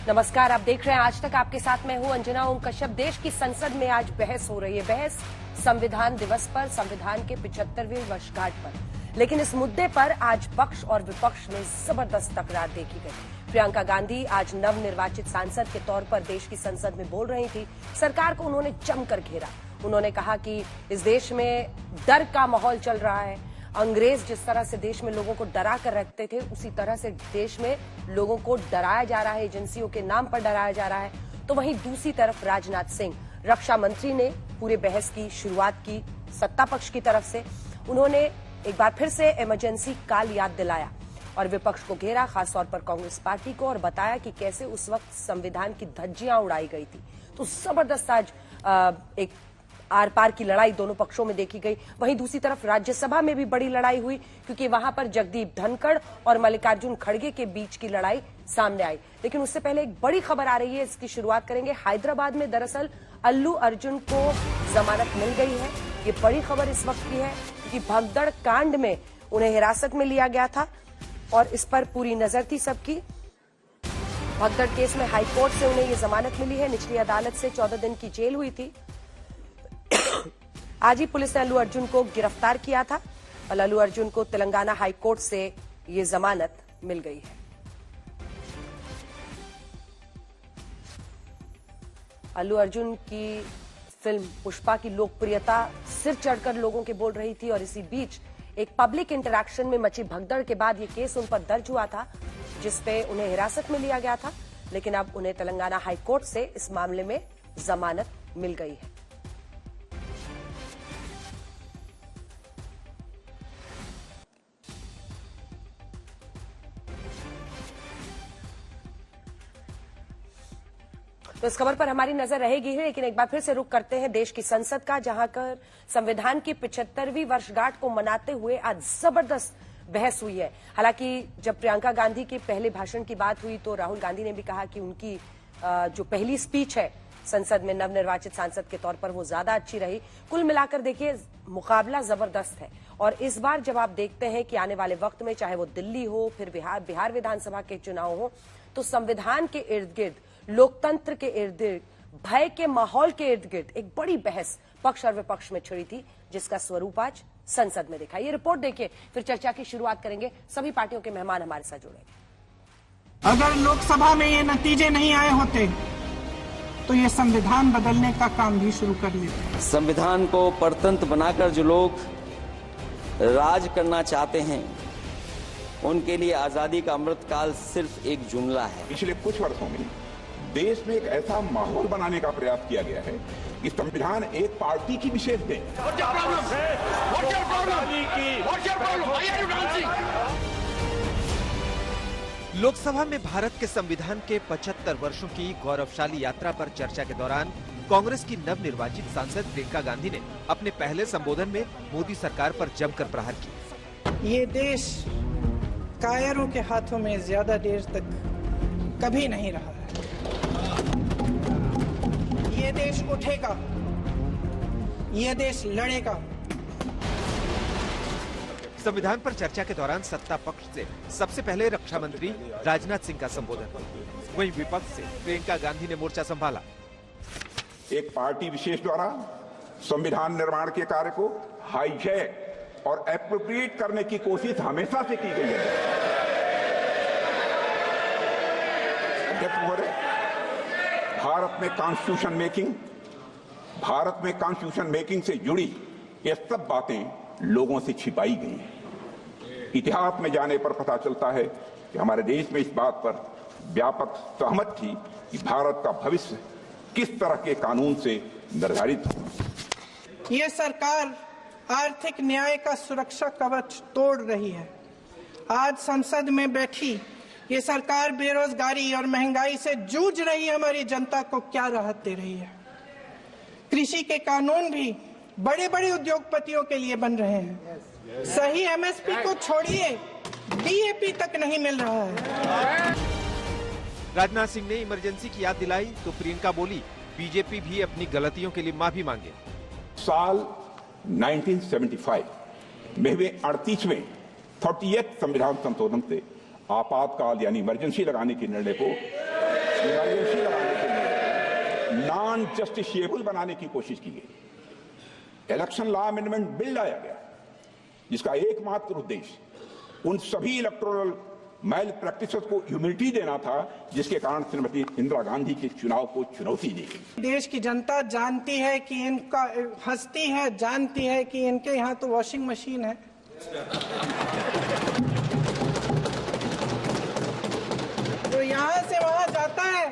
नमस्कार, आप देख रहे हैं आज तक। आपके साथ मैं हूं अंजना ओम कश्यप। देश की संसद में आज बहस हो रही है। बहस संविधान दिवस पर, संविधान के 75वें वर्षगांठ पर। लेकिन इस मुद्दे पर आज पक्ष और विपक्ष में जबरदस्त तकरार देखी गई। प्रियंका गांधी आज नवनिर्वाचित सांसद के तौर पर देश की संसद में बोल रही थी। सरकार को उन्होंने जमकर घेरा। उन्होंने कहा कि इस देश में डर का माहौल चल रहा है। अंग्रेज जिस तरह से देश में लोगों को डरा कर रखते थे, उसी तरह से देश में लोगों को डराया जा रहा है, एजेंसियों के नाम पर डराया जा रहा है। तो वहीं दूसरी तरफ राजनाथ सिंह, रक्षा मंत्री, ने पूरे बहस की शुरुआत की सत्ता पक्ष की तरफ से। उन्होंने एक बार फिर से इमरजेंसी काल याद दिलाया और विपक्ष को घेरा, खासतौर पर कांग्रेस पार्टी को, और बताया कि कैसे उस वक्त संविधान की धज्जियां उड़ाई गई थी। तो जबरदस्त आज एक आर पार की लड़ाई दोनों पक्षों में देखी गई। वहीं दूसरी तरफ राज्यसभा में भी बड़ी लड़ाई हुई, क्योंकि वहां पर जगदीप धनखड़ और मल्लिकार्जुन खड़गे के बीच की लड़ाई सामने आई। लेकिन उससे पहले एक बड़ी खबर आ रही है, इसकी शुरुआत करेंगे। हैदराबाद में दरअसल अल्लू अर्जुन को जमानत मिल गई है। ये बड़ी खबर इस वक्त की है कि भगदड़ कांड में उन्हें हिरासत में लिया गया था और इस पर पूरी नजर थी सबकी। भगदड़ केस में हाईकोर्ट से उन्हें ये जमानत मिली है। निचली अदालत से 14 दिन की जेल हुई थी। आज ही पुलिस ने अल्लू अर्जुन को गिरफ्तार किया था और अल्लू अर्जुन को तेलंगाना हाईकोर्ट से ये जमानत मिल गई है। अल्लू अर्जुन की फिल्म पुष्पा की लोकप्रियता सिर चढ़कर लोगों के बोल रही थी और इसी बीच एक पब्लिक इंटरैक्शन में मची भगदड़ के बाद ये केस उन पर दर्ज हुआ था, जिसपे उन्हें हिरासत में लिया गया था। लेकिन अब उन्हें तेलंगाना हाईकोर्ट से इस मामले में जमानत मिल गई है। तो इस खबर पर हमारी नजर रहेगी ही, लेकिन एक बार फिर से रुख करते हैं देश की संसद का, जहां कर संविधान की 75वीं वर्षगांठ को मनाते हुए आज जबरदस्त बहस हुई है। हालांकि जब प्रियंका गांधी के पहले भाषण की बात हुई तो राहुल गांधी ने भी कहा कि उनकी जो पहली स्पीच है संसद में नवनिर्वाचित सांसद के तौर पर, वो ज्यादा अच्छी रही। कुल मिलाकर देखिए, मुकाबला जबरदस्त है। और इस बार जब आप देखते हैं कि आने वाले वक्त में, चाहे वो दिल्ली हो, फिर बिहार विधानसभा के चुनाव हो, तो संविधान के इर्द गिर्द, लोकतंत्र के इर्द गिर्द, भय के माहौल के इर्द गिर्द एक बड़ी बहस पक्ष और विपक्ष में छिड़ी थी, जिसका स्वरूप आज संसद में देखा। ये रिपोर्ट देखिए, फिर चर्चा की शुरुआत करेंगे। सभी पार्टियों के मेहमान हमारे साथ जुड़ेंगे। अगर लोकसभा में ये नतीजे नहीं आए होते तो ये संविधान बदलने का काम भी शुरू कर लेते। संविधान को परतंत्र बनाकर जो लोग राज करना चाहते हैं, उनके लिए आजादी का अमृतकाल सिर्फ एक जुमला है। पिछले कुछ वर्षों में देश में एक ऐसा माहौल बनाने का प्रयास किया गया है कि संविधान एक पार्टी की विशेष है। लोकसभा में भारत के संविधान के 75 वर्षों की गौरवशाली यात्रा पर चर्चा के दौरान कांग्रेस की नवनिर्वाचित सांसद प्रियंका गांधी ने अपने पहले संबोधन में मोदी सरकार पर जमकर प्रहार किया। ये देश कायरों के हाथों में ज्यादा देर तक कभी नहीं रहा है। ये देश उठेगा, ये देश लड़ेगा। संविधान पर चर्चा के दौरान सत्ता पक्ष से सबसे पहले रक्षा मंत्री राजनाथ सिंह का संबोधन, वहीं विपक्ष से प्रियंका गांधी ने मोर्चा संभाला। एक पार्टी विशेष द्वारा संविधान निर्माण के कार्य को हाईजैक और एप्रोप्रिएट करने की कोशिश हमेशा से की गई है। भारत में कॉन्स्टिट्यूशन मेकिंग से जुड़ी ये सब बातें लोगों से छिपाई गई हैं। इतिहास में जाने पर पता चलता है कि हमारे देश में इस बात पर व्यापक सहमत थी कि भारत का भविष्य किस तरह के कानून से निर्धारित हो। ये सरकार आर्थिक न्याय का सुरक्षा कवच तोड़ रही है। आज संसद में बैठी ये सरकार बेरोजगारी और महंगाई से जूझ रही हमारी जनता को क्या राहत दे रही है। कृषि के कानून भी बड़े बड़े उद्योगपतियों के लिए बन रहे हैं। सही एमएसपी को छोड़िए, डीएपी तक नहीं मिल रहा है। राजनाथ सिंह ने इमरजेंसी की याद दिलाई तो प्रियंका बोली, बीजेपी भी अपनी गलतियों के लिए माफी मांगे। साल 1975 में हुए 38वें 30th संविधान संशोधन से आपातकाल यानी इमरजेंसी लगाने के निर्णय को इमरजेंसी लगाने के लिए नॉन जस्टिशिएबल बनाने की कोशिश की गई। इलेक्शन लॉ अमेंडमेंट बिल लाया गया जिसका एकमात्र उद्देश्य उन सभी इलेक्टोरल मैल प्रैक्टिसेस को इम्यूनिटी देना था जिसके कारण श्रीमती इंदिरा गांधी के चुनाव को चुनौती दी गई। देश की जनता जानती है कि इनका हंसती है, जानती है कि इनके यहाँ तो वॉशिंग मशीन है। तो यहाँ से वहां जाता है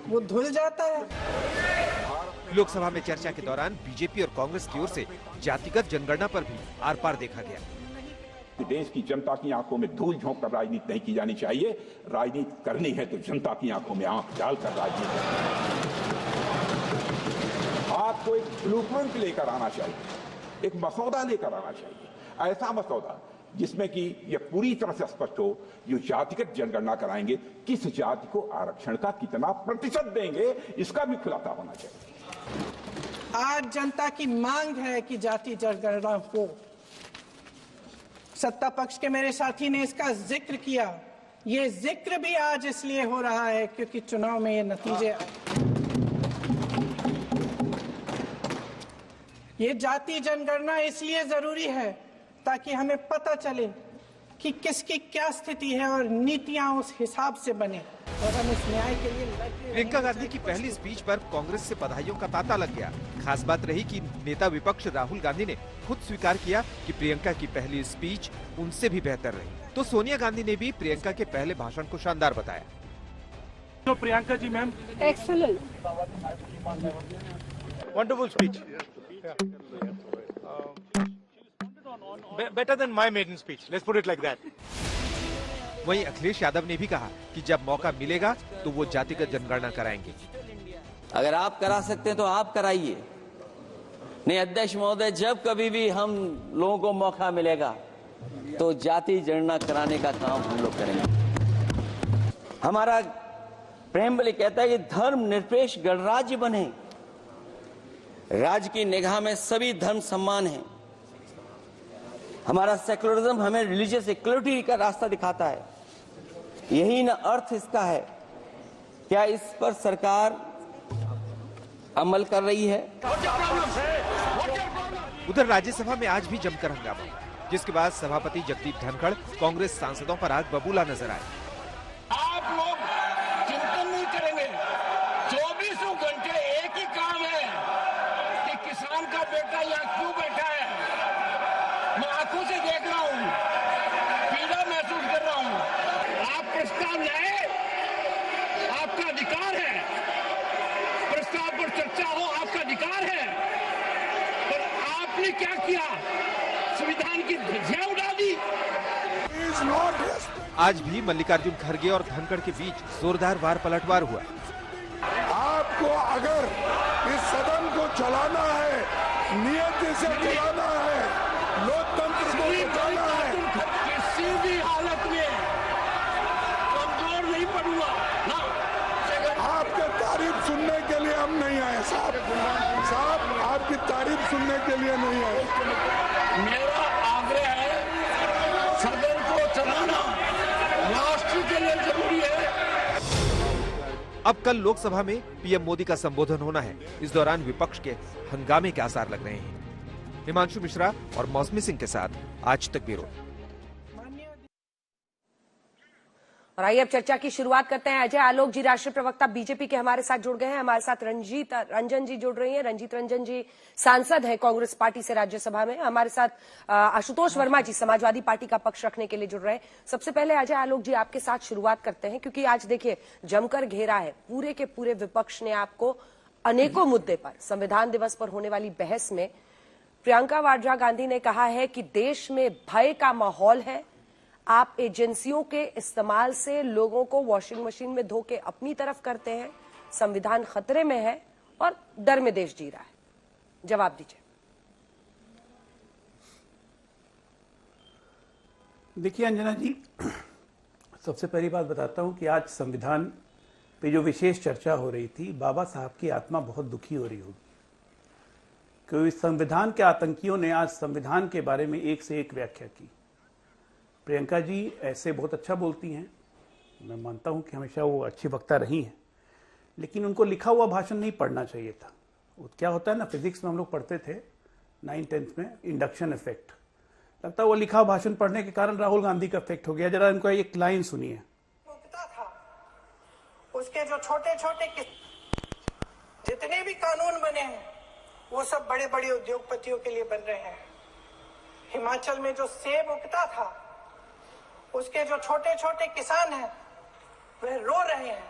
वो धुल जाता है। लोकसभा में चर्चा के दौरान बीजेपी और कांग्रेस की ओर से जातिगत जनगणना पर भी आर पार देखा गया। देश की जनता की आंखों में धूल झोंक कर राजनीति नहीं की जानी चाहिए। राजनीति करनी है तो जनता की आंखों में आंख डालकर राजनीति आपको एक ब्लूप्रिंट लेकर आना चाहिए, एक मसौदा लेकर आना चाहिए, ऐसा मसौदा जिसमें कि यह पूरी तरह से स्पष्ट हो जो जातिगत जनगणना कराएंगे किस जाति को आरक्षण का कितना प्रतिशत देंगे इसका भी खुलासा होना चाहिए। आज जनता की मांग है कि जाति जनगणना हो। सत्ता पक्ष के मेरे साथी ने इसका जिक्र किया। ये जिक्र भी आज इसलिए हो रहा है क्योंकि चुनाव में ये नतीजे आए। ये जाति जनगणना इसलिए जरूरी है ताकि हमें पता चले कि किसकी क्या स्थिति है और नीतियां उस हिसाब से बने और हम इस न्याय के लिए लड़े। प्रियंका गांधी की पहली स्पीच पर कांग्रेस से बधाइयों का तांता लग गया। खास बात रही कि नेता विपक्ष राहुल गांधी ने खुद स्वीकार किया कि प्रियंका की पहली स्पीच उनसे भी बेहतर रही। तो सोनिया गांधी ने भी प्रियंका के पहले भाषण को शानदार बताया। तो Priyanka ji ma'am, excellent, wonderful speech, better than my maiden speech. Let's put it like that. वहीं अखिलेश यादव ने भी कहा कि जब मौका मिलेगा तो वो जातिगत जनगणना कराएंगे। अगर आप करा सकते हैं तो आप कराइए। नहीं अध्यक्ष महोदय, जब कभी भी हम लोगों को मौका मिलेगा तो जाति जनगणना कराने का काम हम लोग करेंगे। हमारा प्रेमबली कहता है कि धर्म निरपेक्ष गणराज्य बने, राज्य की निगाह में सभी धर्म समान हैं। हमारा सेकुलरिज्म हमें रिलीजियस इक्वलिटी का रास्ता दिखाता है। यही न अर्थ इसका है। क्या इस पर सरकार अमल कर रही है? उधर राज्यसभा में आज भी जमकर हंगामा, जिसके बाद सभापति जगदीप धनखड़ कांग्रेस सांसदों पर आग बबूला नजर आए। आप लोग चिंतन नहीं करेंगे, 24 घंटे एक ही काम है कि किसान का बेटा यहाँ क्यों बैठा है। मैं आंखों से देख रहा हूँ, पीड़ा महसूस कर रहा हूँ। आप प्रस्ताव लाए, आपका अधिकार है, प्रस्ताव पर चर्चा हो आपका अधिकार है, पर आपने क्या किया? संविधान की ध्वजा उड़ा दी। आज भी मल्लिकार्जुन खड़गे और धनखड़ के बीच जोरदार वार पलटवार हुआ। आपको अगर इस सदन को चलाना है, नियति से चलाना है, लोकतंत्र को बचाना है, किसी भी हालत में कमजोर नहीं पड़ूंगा ना। आपके तारीफ सुनने के लिए हम नहीं आए साहब, आपकी तारीफ सुनने के लिए नहीं आए। मेरा आग्रह है, सदन को चलाना राष्ट्र के लिए जरूरी है। अब कल लोकसभा में पीएम मोदी का संबोधन होना है। इस दौरान विपक्ष के हंगामे के आसार लग रहे हैं। हिमांशु मिश्रा और मौसमी सिंह के साथ आज तक ब्यूरो। और आइए अब चर्चा की शुरुआत करते हैं। अजय आलोक जी, राष्ट्रीय प्रवक्ता बीजेपी के हमारे साथ जुड़ गए हैं। हमारे साथ रंजीत रंजन जी जुड़ रही हैं। रंजीत रंजन जी सांसद हैं कांग्रेस पार्टी से राज्यसभा में। हमारे साथ आशुतोष वर्मा जी समाजवादी पार्टी का पक्ष रखने के लिए जुड़ रहे हैं। सबसे पहले अजय आलोक जी आपके साथ शुरुआत करते हैं, क्योंकि आज देखिए जमकर घेरा है पूरे के पूरे विपक्ष ने आपको अनेकों मुद्दे पर। संविधान दिवस पर होने वाली बहस में प्रियंका वाड्रा गांधी ने कहा है कि देश में भय का माहौल है, आप एजेंसियों के इस्तेमाल से लोगों को वॉशिंग मशीन में धो के अपनी तरफ करते हैं, संविधान खतरे में है और डर में देश जी रहा है। जवाब दीजिए। देखिए अंजना जी, सबसे पहली बात बताता हूं कि आज संविधान पे जो विशेष चर्चा हो रही थी, बाबा साहब की आत्मा बहुत दुखी हो रही होगी, क्योंकि संविधान के आतंकियों ने आज संविधान के बारे में एक से एक व्याख्या की। प्रियंका जी ऐसे बहुत अच्छा बोलती हैं, मैं मानता हूं कि हमेशा वो अच्छी वक्ता रही हैं, लेकिन उनको लिखा हुआ भाषण नहीं पढ़ना चाहिए था। वो क्या होता है ना, फिजिक्स में हम लोग पढ़ते थे 9th-10th में, इंडक्शन इफेक्ट। लगता है वो लिखा हुआ भाषण पढ़ने के कारण राहुल गांधी का इफेक्ट हो गया। जरा इनको एक लाइन सुनिए। उसके जो छोटे छोटे जितने भी कानून बने हैं वो सब बड़े बड़े उद्योगपतियों के लिए बन रहे हैं। हिमाचल में जो सेब उगता था उसके जो छोटे छोटे किसान हैं वह रो रहे हैं।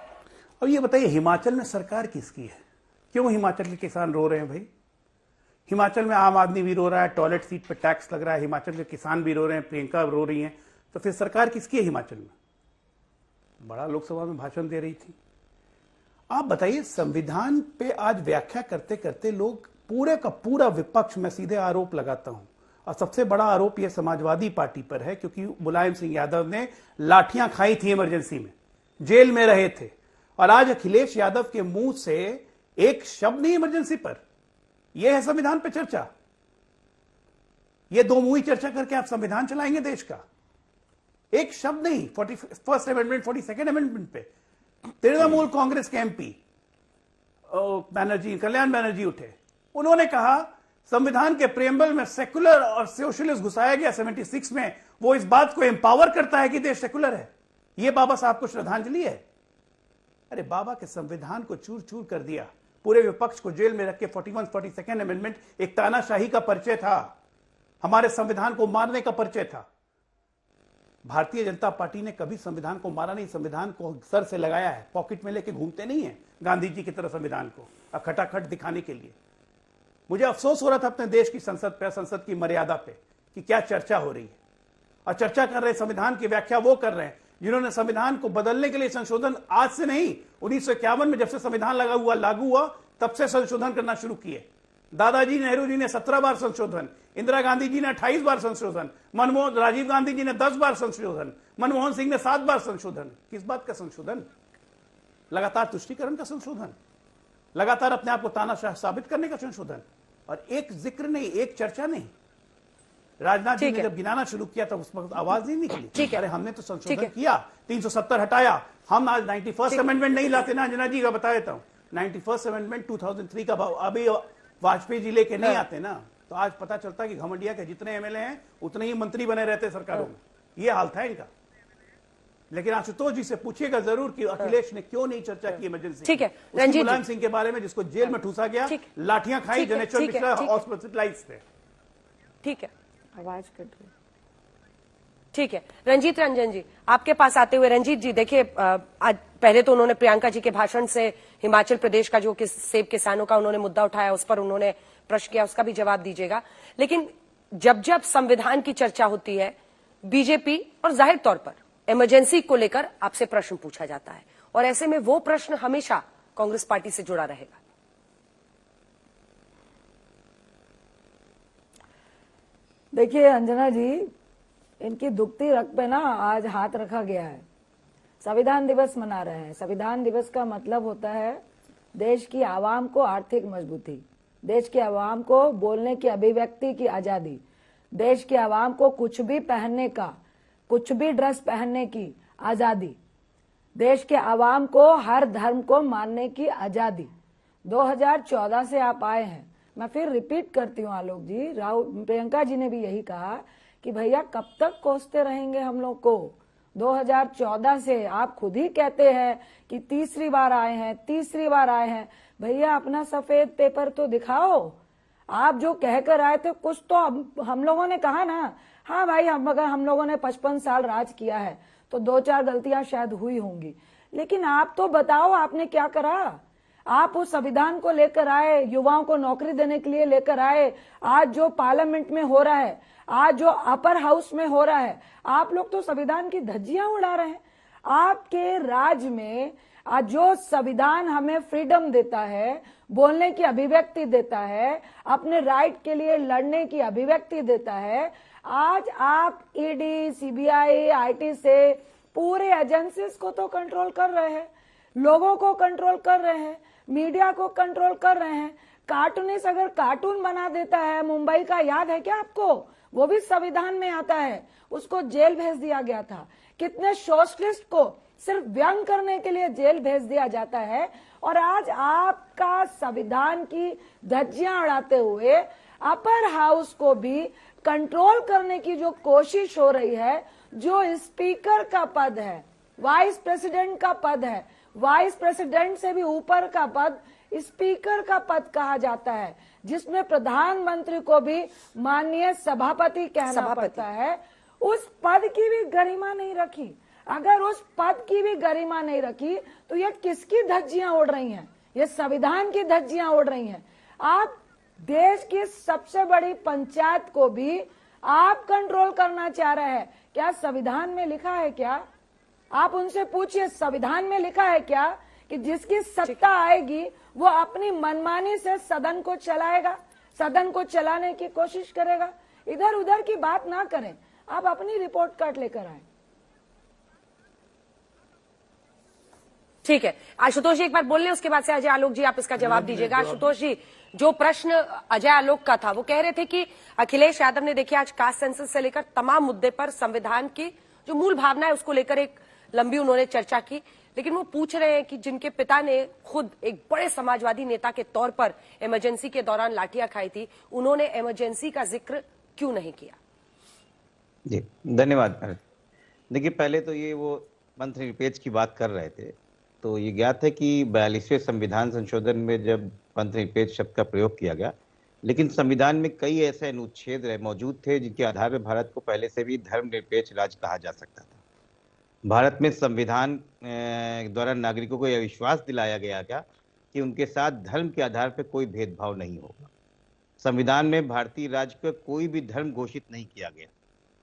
अब ये बताइए, हिमाचल में सरकार किसकी है? क्यों हिमाचल के किसान रो रहे हैं भाई? हिमाचल में आम आदमी भी रो रहा है, टॉयलेट सीट पे टैक्स लग रहा है, हिमाचल के किसान भी रो रहे हैं, प्रियंका रो रही हैं, तो फिर सरकार किसकी है हिमाचल में? बड़ा लोकसभा में भाषण दे रही थी। आप बताइए, संविधान पे आज व्याख्या करते करते लोग पूरे का पूरा विपक्ष में सीधे आरोप लगाता हूं, और सबसे बड़ा आरोप यह समाजवादी पार्टी पर है, क्योंकि मुलायम सिंह यादव ने लाठियां खाई थी इमरजेंसी में, जेल में रहे थे, और आज अखिलेश यादव के मुंह से एक शब्द नहीं इमरजेंसी पर। यह है संविधान पे चर्चा? ये दो मुंही चर्चा करके आप संविधान चलाएंगे देश का? एक शब्द नहीं 41st अमेंडमेंट 42nd अमेंडमेंट पे। तृणमूल कांग्रेस के एमपी बैनर्जी, कल्याण बैनर्जी उठे, उन्होंने कहा संविधान के प्रेम्बल में सेकुलर और सोशलिस्ट घुसाया गया 76 में, वो इस बात को एम्पावर करता है कि देश सेकुलर है। यह बाबा साहब को श्रद्धांजलि है? अरे बाबा के संविधान को चूर चूर कर दिया, पूरे विपक्ष को जेल में रख के 42nd अमेंडमेंट एक तानाशाही का परिचय था, हमारे संविधान को मारने का परिचय था। भारतीय जनता पार्टी ने कभी संविधान को मारा नहीं, संविधान को सर से लगाया है, पॉकेट में लेके घूमते नहीं है गांधी जी की तरह संविधान को खटाखट दिखाने के लिए। मुझे अफसोस हो रहा था अपने देश की संसद पे, संसद की मर्यादा पे, कि क्या चर्चा हो रही है, और चर्चा कर रहे संविधान की व्याख्या वो कर रहे हैं जिन्होंने संविधान को बदलने के लिए संशोधन आज से नहीं, 1951 में जब से संविधान लागू हुआ तब से संशोधन करना शुरू किए। दादाजी नेहरू जी ने 17 बार संशोधन, इंदिरा गांधी जी ने 28 बार संशोधन, राजीव गांधी जी ने 10 बार संशोधन, मनमोहन सिंह ने 7 बार संशोधन। किस बात का संशोधन? लगातार तुष्टीकरण का संशोधन, लगातार अपने आप को तानाशाह साबित करने का संशोधन, और एक जिक्र नहीं, एक चर्चा नहीं। राजनाथ जी ने जब गिनाना शुरू किया तब उस वक्त आवाज नहीं निकली। अरे हमने तो संशोधन किया, 370 हटाया, हम आज 91st अमेंडमेंट नहीं लाते ना। अंजना जी का बता देता हूं, 91st अमेंडमेंट 2003 का अभी वाजपेयी जी लेके नहीं आते ना, तो आज पता चलता कि घमंडिया के जितने एमएलए हैं उतने ही मंत्री बने रहते सरकारों में। ये हाल था इनका। लेकिन आशुतोष जी से पूछिएगा जरूर कि अखिलेश ने क्यों नहीं चर्चा की इमरजेंसी। ठीक है, रंजीत मुलायम सिंह के बारे में जिसको जेल में ठूसा गया, लाठियां खाई, जनेश्वर मिश्रा हॉस्पिटलाइज थे। ठीक है, आवाज कट गई। ठीक है, रंजीत रंजन जी आपके पास आते हुए। रंजीत जी देखिए, आज पहले तो उन्होंने प्रियंका जी के भाषण से हिमाचल प्रदेश का जो सेब किसानों का उन्होंने मुद्दा उठाया, उस पर उन्होंने प्रश्न किया, उसका भी जवाब दीजिएगा। लेकिन जब जब संविधान की चर्चा होती है, बीजेपी और जाहिर तौर पर इमरजेंसी को लेकर आपसे प्रश्न पूछा जाता है, और ऐसे में वो प्रश्न हमेशा कांग्रेस पार्टी से जुड़ा रहेगा। देखिए अंजना जी, इनकी दुखती रग पे ना आज हाथ रखा गया है। संविधान दिवस मना रहे हैं। संविधान दिवस का मतलब होता है देश की आवाम को आर्थिक मजबूती, देश की आवाम को बोलने की, अभिव्यक्ति की आजादी, देश की आवाम को कुछ भी पहनने का, कुछ भी ड्रेस पहनने की आजादी, देश के आवाम को हर धर्म को मानने की आजादी। 2014 से आप आए हैं, मैं फिर रिपीट करती हूँ आलोक जी, प्रियंका जी ने भी यही कहा कि भैया कब तक कोसते रहेंगे हम लोग को। 2014 से आप खुद ही कहते हैं कि तीसरी बार आए हैं। भैया अपना सफेद पेपर तो दिखाओ। आप जो कहकर आए थे कुछ तो हम लोगों ने कहा ना, हाँ भाई, अगर हम लोगों ने 55 साल राज किया है तो 2-4 गलतियां शायद हुई होंगी, लेकिन आप तो बताओ आपने क्या करा। आप उस संविधान को लेकर आए, युवाओं को नौकरी देने के लिए लेकर आए। आज जो पार्लियामेंट में हो रहा है, आज जो अपर हाउस में हो रहा है, आप लोग तो संविधान की धज्जियां उड़ा रहे हैं। आपके राज में आज जो संविधान हमें फ्रीडम देता है, बोलने की अभिव्यक्ति देता है, अपने राइट के लिए लड़ने की अभिव्यक्ति देता है, आज आप ईडी, सीबीआई, आईटी से पूरे एजेंसीज को तो कंट्रोल कर रहे हैं, लोगों को कंट्रोल कर रहे हैं, मीडिया को कंट्रोल कर रहे हैं। कार्टूनिस्ट अगर कार्टून बना देता है, मुंबई का याद है क्या आपको? वो भी संविधान में आता है, उसको जेल भेज दिया गया था। कितने सोशलिस्ट को सिर्फ व्यंग करने के लिए जेल भेज दिया जाता है। और आज आपका संविधान की धज्जियां उड़ाते हुए अपर हाउस को भी कंट्रोल करने की जो कोशिश हो रही है, जो स्पीकर का पद है, वाइस प्रेसिडेंट का पद है, वाइस प्रेसिडेंट से भी ऊपर का पद स्पीकर का पद कहा जाता है, जिसमें प्रधानमंत्री को भी माननीय सभापति कहना पड़ता है, उस पद की भी गरिमा नहीं रखी। अगर उस पद की भी गरिमा नहीं रखी तो ये किसकी धज्जियां उड़ रही हैं? ये संविधान की धज्जियां उड़ रही हैं। आप देश की सबसे बड़ी पंचायत को भी आप कंट्रोल करना चाह रहे हैं। क्या संविधान में लिखा है क्या? आप उनसे पूछिए, संविधान में लिखा है क्या कि जिसकी सत्ता आएगी वो अपनी मनमानी से सदन को चलाएगा, सदन को चलाने की कोशिश करेगा? इधर उधर की बात ना करें, आप अपनी रिपोर्ट कार्ड लेकर आए। ठीक है, आशुतोष जी एक बार बोल लें, उसके बाद से अजय आलोक जी आप इसका जवाब दीजिएगा। आशुतोष जी, जो प्रश्न अजय आलोक का था वो कह रहे थे कि अखिलेश यादव ने देखिए आज कास्ट सेंसस से लेकर तमाम मुद्दे पर संविधान की जो मूल भावना है उसको लेकर एक लंबी उन्होंने चर्चा की, लेकिन वो पूछ रहे हैं कि जिनके पिता ने खुद एक बड़े समाजवादी नेता के तौर पर इमरजेंसी के दौरान लाठियां खाई थी, उन्होंने इमरजेंसी का जिक्र क्यों नहीं किया? जी धन्यवाद। देखिए, पहले तो ये वो पंथनिरपेक्ष की बात कर रहे थे, तो ये ज्ञात है कि 42वें संविधान संशोधन में जब पंथनिरपेक्ष शब्द का प्रयोग किया गया, लेकिन संविधान में कई ऐसे अनुच्छेद मौजूद थे जिनके आधार पर भारत को पहले से भी धर्मनिरपेक्ष राज्य कहा जा सकता था। भारत में संविधान द्वारा नागरिकों को यह विश्वास दिलाया गया था कि उनके साथ धर्म के आधार पर कोई भेदभाव नहीं होगा। संविधान में भारतीय राज्य का कोई भी धर्म घोषित नहीं किया गया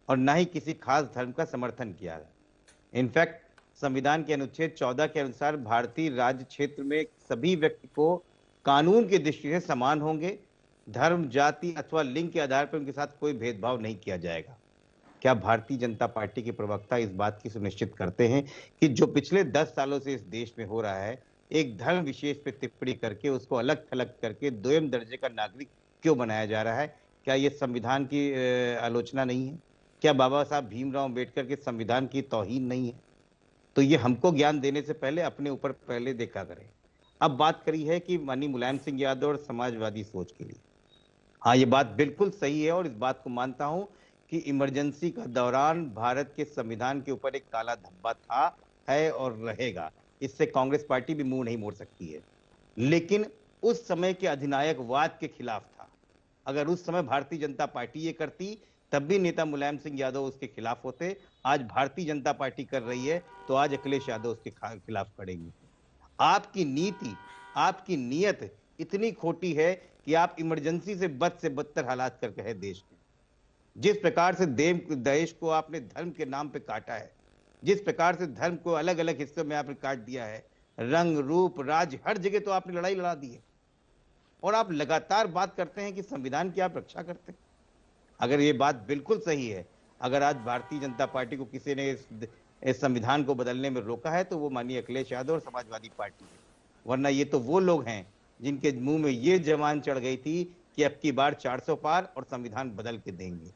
और न ही किसी खास धर्म का समर्थन किया गया। इनफैक्ट संविधान के अनुच्छेद 14 के अनुसार भारतीय राज्य क्षेत्र में सभी व्यक्ति को कानून की दृष्टि से समान होंगे, धर्म, जाति अथवा लिंग के आधार पर उनके साथ कोई भेदभाव नहीं किया जाएगा। क्या भारतीय जनता पार्टी के प्रवक्ता इस बात की सुनिश्चित करते हैं कि जो पिछले 10 सालों से इस देश में हो रहा है, एक धर्म विशेष पे टिप्पणी करके उसको अलग थलग करके दोयम दर्जे का नागरिक क्यों बनाया जा रहा है? क्या ये संविधान की आलोचना नहीं है? क्या बाबा साहब भीमराव अम्बेडकर के संविधान की तौहीन नहीं है? तो ये हमको ज्ञान देने से पहले अपने ऊपर पहले देखा करें। अब बात करी है कि माननीय मुलायम सिंह यादव और समाजवादी सोच के लिए, हाँ ये बात बिल्कुल सही है और इस बात को मानता हूं कि इमरजेंसी का दौरान भारत के संविधान के ऊपर एक काला धब्बा था, है और रहेगा। इससे कांग्रेस पार्टी भी मुंह नहीं मोड़ सकती है, लेकिन उस समय के अधिनायकवाद के खिलाफ था। अगर उस समय भारतीय जनता पार्टी ये करती तब भी नेता मुलायम सिंह यादव उसके खिलाफ होते। आज भारतीय जनता पार्टी कर रही है तो आज अखिलेश यादव उसके खिलाफ खड़ेंगे। आपकी नीति, आपकी नीयत इतनी खोटी है कि आप इमरजेंसी से बदतर हालात करके है देश के। जिस प्रकार से देश को आपने धर्म के नाम पे काटा है, जिस प्रकार से धर्म को अलग अलग हिस्सों में आपने काट दिया है, रंग रूप राज्य हर जगह तो आपने लड़ाई लड़ा दी है और आप लगातार बात करते हैं कि संविधान की आप रक्षा करते हैं। अगर ये बात बिल्कुल सही है, अगर आज भारतीय जनता पार्टी को किसी ने इस संविधान को बदलने में रोका है तो वो माननीय अखिलेश यादव और समाजवादी पार्टी है, वरना ये तो वो लोग हैं जिनके मुंह में ये जबान चढ़ गई थी कि अब की बार 400 पार और संविधान बदल के देंगे।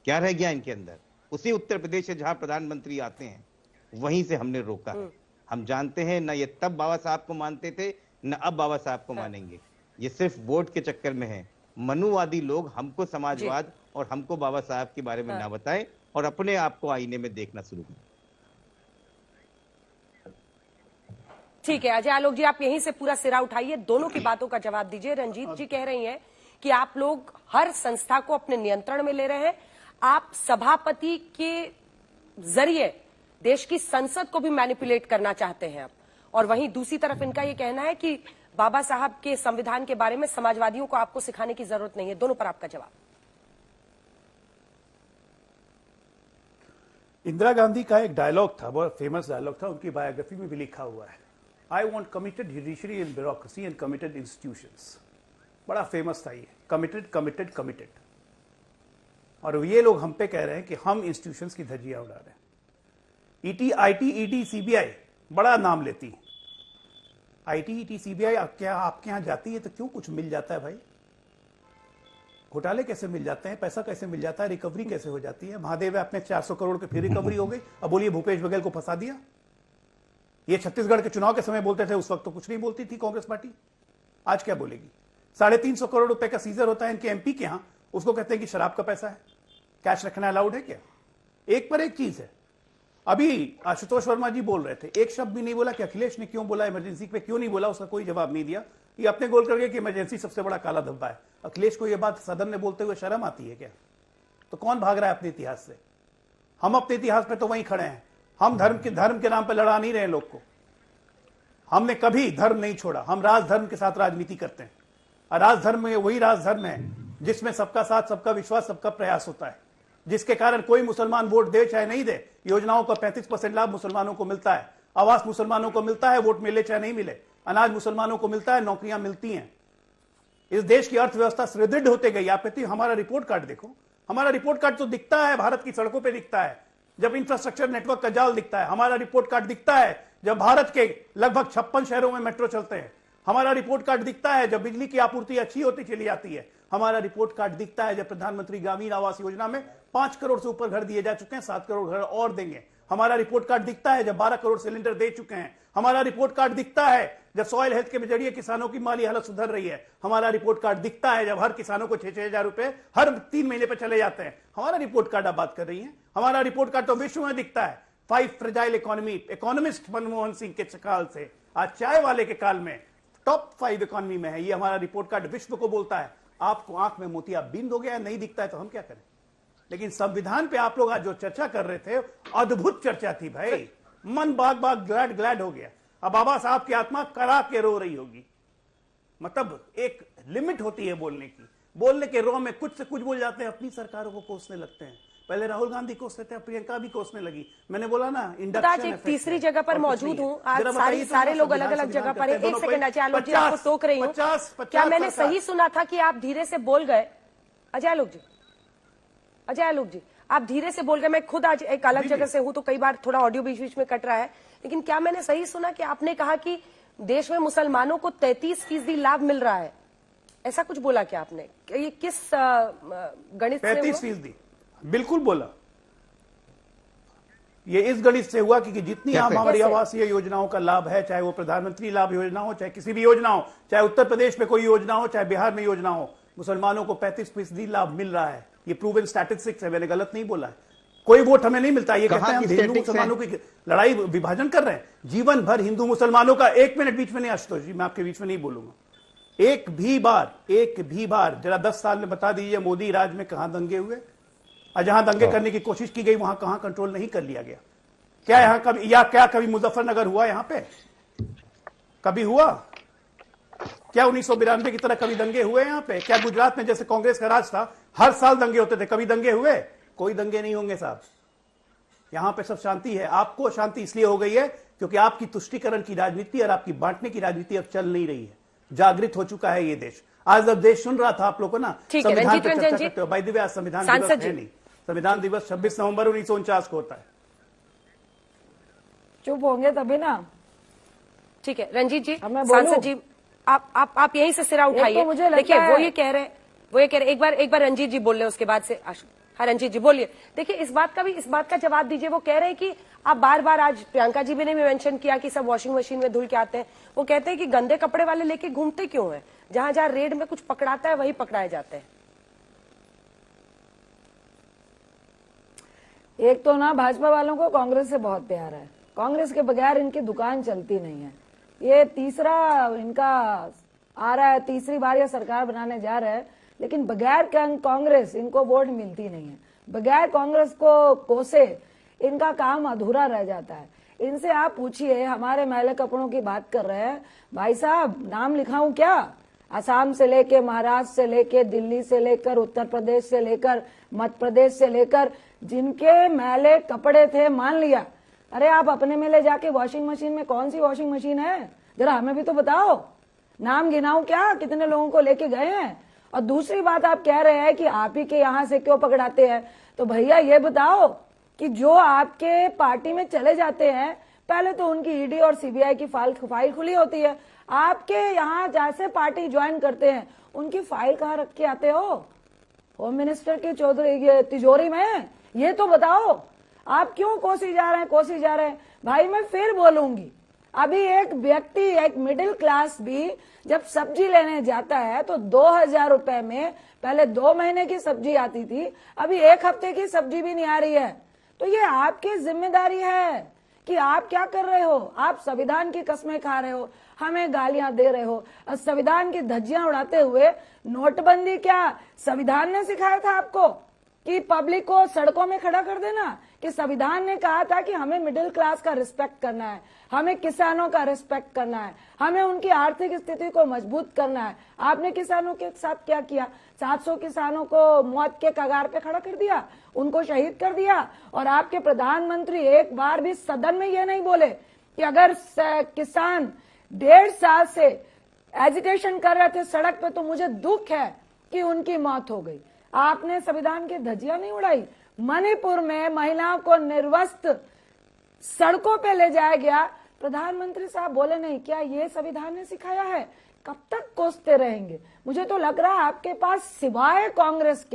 क्या रह गया इनके अंदर? उसी उत्तर प्रदेश से जहां प्रधानमंत्री आते हैं वहीं से हमने रोका है। हम जानते हैं न ये तब बाबा साहब को मानते थे न अब बाबा साहब को मानेंगे। ये सिर्फ वोट के चक्कर में है। मनुवादी लोग हमको समाजवाद और हमको बाबा साहब के बारे में ना बताएं और अपने आप को आईने में देखना शुरू करें। ठीक है अजय आलोक जी, आप यहीं से पूरा सिरा उठाइए, दोनों की बातों का जवाब दीजिए। रंजीत जी कह रही हैं कि आप लोग हर संस्था को अपने नियंत्रण में ले रहे हैं, आप सभापति के जरिए देश की संसद को भी मैनिपुलेट करना चाहते हैं अब, और वहीं दूसरी तरफ इनका ये कहना है कि बाबा साहब के संविधान के बारे में समाजवादियों को आपको सिखाने की जरूरत नहीं है। दोनों पर आपका जवाब। इंदिरा गांधी का एक डायलॉग था, बहुत फेमस डायलॉग था, उनकी बायोग्राफी में भी लिखा हुआ है, I want committed judiciary and bureaucracy and committed institutions. बड़ा फेमस था ये, कमिटेड कमिटेड कमिटेड। और ये लोग हम पे कह रहे हैं कि हम इंस्टीट्यूशंस की धज्जियां उड़ा रहे हैं। ईटी, आईटी, ईडी, सीबीआई बड़ा नाम लेती है। आईटी, ईटी, सीबीआई आपके यहां जाती है तो क्यों कुछ मिल जाता है भाई? घोटाले कैसे मिल जाते हैं, पैसा कैसे मिल जाता है, रिकवरी कैसे हो जाती है? महादेव ऐप में 400 करोड़ की फिर रिकवरी हो गई। अब बोलिए भूपेश बघेल को फंसा दिया, ये छत्तीसगढ़ के चुनाव के समय बोलते थे, उस वक्त तो कुछ नहीं बोलती थी कांग्रेस पार्टी। आज क्या बोलेगी? 350 करोड़ रुपए का सीजर होता है इनके एमपी के यहां, उसको कहते हैं कि शराब का पैसा है। कैश रखना अलाउड है क्या? एक पर एक चीज है। अभी आशुतोष वर्मा जी बोल रहे थे, एक शब्द भी नहीं बोला कि अखिलेश ने क्यों बोला, इमरजेंसी पे क्यों नहीं बोला, उसका कोई जवाब नहीं दिया। ये अपने गोल कर गए कि इमरजेंसी सबसे बड़ा काला धब्बा है। अखिलेश को यह बात सदन में बोलते हुए शर्म आती है क्या? तो कौन भाग रहा है अपने इतिहास से? हम अपने इतिहास पे तो वहीं खड़े हैं। हम धर्म के नाम पे लड़ा नहीं रहे लोग को। हमने कभी धर्म नहीं छोड़ा। हम राजधर्म के साथ राजनीति करते हैं। और राजधर्म में वही राजधर्म है जिसमें सबका साथ, सबका विश्वास, सबका प्रयास होता है, जिसके कारण कोई मुसलमान वोट दे चाहे नहीं दे, योजनाओं का 35% लाभ मुसलमानों को मिलता है, आवास मुसलमानों को मिलता है, वोट मिले चाहे नहीं मिले, अनाज मुसलमानों को मिलता है, नौकरियां मिलती हैं। इस देश की अर्थव्यवस्था सुदृढ़ होते गई। आप कहती हमारा रिपोर्ट कार्ड देखो, हमारा रिपोर्ट कार्ड तो दिखता है, भारत की सड़कों पे दिखता है जब इंफ्रास्ट्रक्चर नेटवर्क का जाल दिखता है। हमारा रिपोर्ट कार्ड दिखता है जब भारत के लगभग 56 शहरों में मेट्रो चलते हैं। हमारा रिपोर्ट कार्ड दिखता है जब बिजली की आपूर्ति अच्छी होती चली जाती है। हमारा रिपोर्ट कार्ड दिखता है जब प्रधानमंत्री ग्रामीण आवास योजना में 5 करोड़ से ऊपर घर दिए जा चुके हैं, 7 करोड़ घर और देंगे। हमारा रिपोर्ट कार्ड दिखता है जब 12 करोड़ सिलेंडर दे चुके हैं। हमारा रिपोर्ट कार्ड दिखता है जब सॉइल हेल्थ के जरिए किसानों की माली हालत सुधर रही है। हमारा रिपोर्ट कार्ड दिखता है जब हर किसानों को 6-6 हजार रुपए हर 3 महीने पर चले जाते हैं। हमारा रिपोर्ट कार्ड आप बात कर रही हैं। हमारा रिपोर्ट कार्ड तो विश्व में दिखता है। 5 fragile economy, economist Manmohan Singh के काल से आज चाय वाले के काल में टॉप 5 इकोनॉमी में है। ये हमारा रिपोर्ट कार्ड विश्व को बोलता है। आपको आंख में मोतियाबिंद हो गया, नहीं दिखता है तो हम क्या करें? लेकिन संविधान पे आप लोग आज जो चर्चा कर रहे थे, अद्भुत चर्चा थी भाई। मन बाग बाग ग्लैड हो गया। अब बाबा साहब की आत्मा करा के रो रही होगी। मतलब एक लिमिट होती है बोलने की। बोलने के रो में कुछ से कुछ बोल जाते हैं, अपनी सरकारों को कोसने लगते हैं। पहले राहुल गांधी कोसते थे, प्रियंका भी कोसने लगी। मैंने बोला ना, आज एक तीसरी जगह पर मौजूद हूँ। आज सारे लोग अलग अलग जगह पर हैं। एक सेकंड अजय आलोक जी, आपको टोक रही हूँ। क्या मैंने सही सुना था कि आप धीरे से बोल गए? अजय आलोक जी, आप धीरे से बोल गए। मैं खुद आज एक अलग जगह से हूं तो कई बार थोड़ा ऑडियो बीच बीच में कट रहा है, लेकिन क्या मैंने सही सुना कि आपने कहा कि देश में मुसलमानों को 33% लाभ मिल रहा है? ऐसा कुछ बोला क्या आपने? ये किस गणित से? 33%? बिल्कुल बोला। ये इस गणित से हुआ कि जितनी हमारी आवासीय योजनाओं का लाभ है, चाहे वो प्रधानमंत्री लाभ योजना हो, चाहे किसी भी योजना हो, चाहे उत्तर प्रदेश में कोई योजना हो, चाहे बिहार में योजना हो, मुसलमानों को 35% लाभ मिल रहा है। ये प्रूवन स्टैटिस्टिक्स है, मैंने गलत नहीं बोला है। कोई वोट हमें नहीं मिलता। ये कहते हैं हम हिंदू मुसलमानों की लड़ाई विभाजन कर रहे हैं। जीवन भर हिंदू मुसलमानों का, 1 मिनट बीच में नहीं आशुतोष जी, मैं आपके बीच में नहीं बोलूंगा। एक भी बार जरा 10 साल में बता दीजिए मोदी राज में कहां दंगे हुए, और जहां दंगे करने की कोशिश की गई वहां कहां कंट्रोल नहीं कर लिया गया? क्या यहां कभी, या क्या कभी मुजफ्फरनगर हुआ? यहां पे कभी हुआ क्या? 1992 की तरह कभी दंगे हुए यहां पे? क्या गुजरात में जैसे कांग्रेस का राज था हर साल दंगे होते थे, कभी दंगे हुए? कोई दंगे नहीं होंगे साहब। यहां पे सब शांति है। आपको शांति इसलिए हो गई है क्योंकि आपकी तुष्टीकरण की राजनीति और आपकी बांटने की राजनीति अब चल नहीं रही है। जागृत हो चुका है ये देश। आज जब देश सुन रहा था आप लोग को ना, संविधान पर चर्चा करते हो, बाय द वे आज संविधान दिवस है नहीं। संविधान दिवस 26 नवंबर 1949 को होता है। चुप होंगे तभी ना। ठीक है रंजीत जी, सांसद जी, आप यहीं से सिरा उठाइए। देखिए वो ये कह रहे एक बार रंजीत जी बोल रहे हैं, उसके बाद से हाँ रंजीत जी बोलिए। देखिए इस बात का जवाब दीजिए। वो कह रहे हैं कि आप बार बार, आज प्रियंका जी भी ने मेंशन किया कि सब वॉशिंग मशीन में धुल के आते हैं। वो कहते हैं कि गंदे कपड़े वाले लेके घूमते क्यों हैं? जहां जहां रेड में कुछ पकड़ाता है वही पकड़ाए जाते हैं। एक तो ना भाजपा वालों को कांग्रेस से बहुत प्यार है। कांग्रेस के बगैर इनकी दुकान चलती नहीं है। ये तीसरा इनका आ रहा है, तीसरी बार ये सरकार बनाने जा रहा है, लेकिन बगैर कांग्रेस इनको वोट मिलती नहीं है। बगैर कांग्रेस को कोसे इनका काम अधूरा रह जाता है। इनसे आप पूछिए, हमारे मैले कपड़ों की बात कर रहे हैं भाई साहब, नाम लिखाऊं क्या? असम से लेके, महाराष्ट्र से लेके, दिल्ली से लेकर, उत्तर प्रदेश से लेकर, मध्य प्रदेश से लेकर, जिनके मैले कपड़े थे, मान लिया, अरे आप अपने में ले जाके वॉशिंग मशीन में, कौन सी वॉशिंग मशीन है जरा हमें भी तो बताओ। नाम गिनाऊं क्या कितने लोगों को लेके गए हैं? और दूसरी बात आप कह रहे हैं कि आप ही के यहां से क्यों पकड़ाते हैं, तो भैया ये बताओ कि जो आपके पार्टी में चले जाते हैं पहले तो उनकी ईडी और सीबीआई की फाइल खुली होती है। आपके यहाँ जैसे पार्टी ज्वाइन करते हैं उनकी फाइल कहाँ रख के आते हो? होम मिनिस्टर की तिजोरी में। ये तो बताओ आप क्यों कोसी जा रहे हैं? भाई मैं फिर बोलूंगी, अभी एक व्यक्ति, एक मिडिल क्लास भी जब सब्जी लेने जाता है तो 2000 रुपए में पहले 2 महीने की सब्जी आती थी, अभी 1 हफ्ते की सब्जी भी नहीं आ रही है। तो ये आपकी जिम्मेदारी है कि आप क्या कर रहे हो। आप संविधान की कस्में खा रहे हो, हमें गालियां दे रहे हो, संविधान की धज्जियां उड़ाते हुए। नोटबंदी क्या संविधान ने सिखाया था आपको कि पब्लिक को सड़कों में खड़ा कर देना? कि संविधान ने कहा था कि हमें मिडिल क्लास का रिस्पेक्ट करना है, हमें किसानों का रिस्पेक्ट करना है, हमें उनकी आर्थिक स्थिति को मजबूत करना है। आपने किसानों के साथ क्या किया? 700 किसानों को मौत के कगार पे खड़ा कर दिया, उनको शहीद कर दिया। और आपके प्रधानमंत्री एक बार भी सदन में ये नहीं बोले कि अगर किसान 1.5 साल से एजिटेशन कर रहे थे सड़क पे तो मुझे दुख है कि उनकी मौत हो गई। आपने संविधान की धज्जियां नहीं उड़ाई। मणिपुर में महिलाओं को निर्वस्त्र सड़कों पे ले जाया गया, प्रधानमंत्री साहब बोले नहीं। क्या ये संविधान ने सिखाया है? कब तक कोसते रहेंगे? मुझे तो लग रहा है आपके पास सिवाय कांग्रेस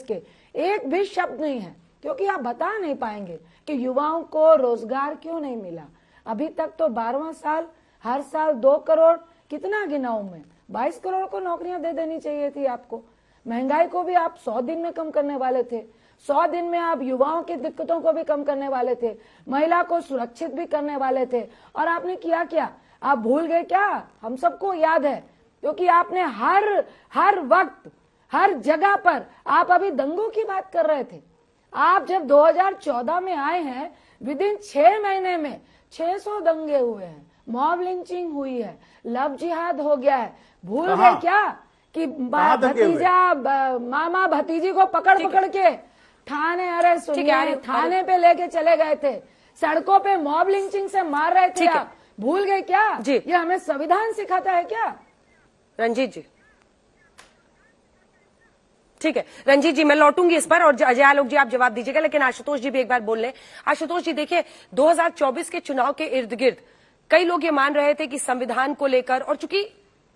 के एक भी शब्द नहीं है, क्योंकि आप बता नहीं पाएंगे कि युवाओं को रोजगार क्यों नहीं मिला। अभी तक तो 12वां साल, हर साल 2 करोड़, कितना गिनाऊं मैं, 22 करोड़ को नौकरियां दे देनी चाहिए थी आपको। महंगाई को भी आप 100 दिन में कम करने वाले थे। 100 दिन में आप युवाओं की दिक्कतों को भी कम करने वाले थे, महिला को सुरक्षित भी करने वाले थे। और आपने किया क्या? आप भूल गए क्या? हम सबको याद है, क्योंकि आपने हर वक्त, हर जगह पर आप अभी दंगों की बात कर रहे थे। आप जब 2014 में आए हैं, विदिन 6 महीने में 600 दंगे हुए हैं, मॉब लिंचिंग हुई है, लव जिहाद हो गया है। भूल गए क्या कि भतीजा मामा भतीजी को पकड़ के थाने, अरे सुनिए, थाने पे लेके चले गए थे, सड़कों पे मॉब लिंचिंग से मार रहे थे। आप भूल गए क्या? जी, ये हमें संविधान सिखाता है क्या? रंजीत जी, ठीक है रंजीत जी, मैं लौटूंगी इस पर और अजय आलोक जी आप जवाब दीजिएगा, लेकिन आशुतोष जी भी एक बार बोल लें। आशुतोष जी देखिए, 2024 के चुनाव के इर्द गिर्द कई लोग ये मान रहे थे कि संविधान को लेकर, और चूंकि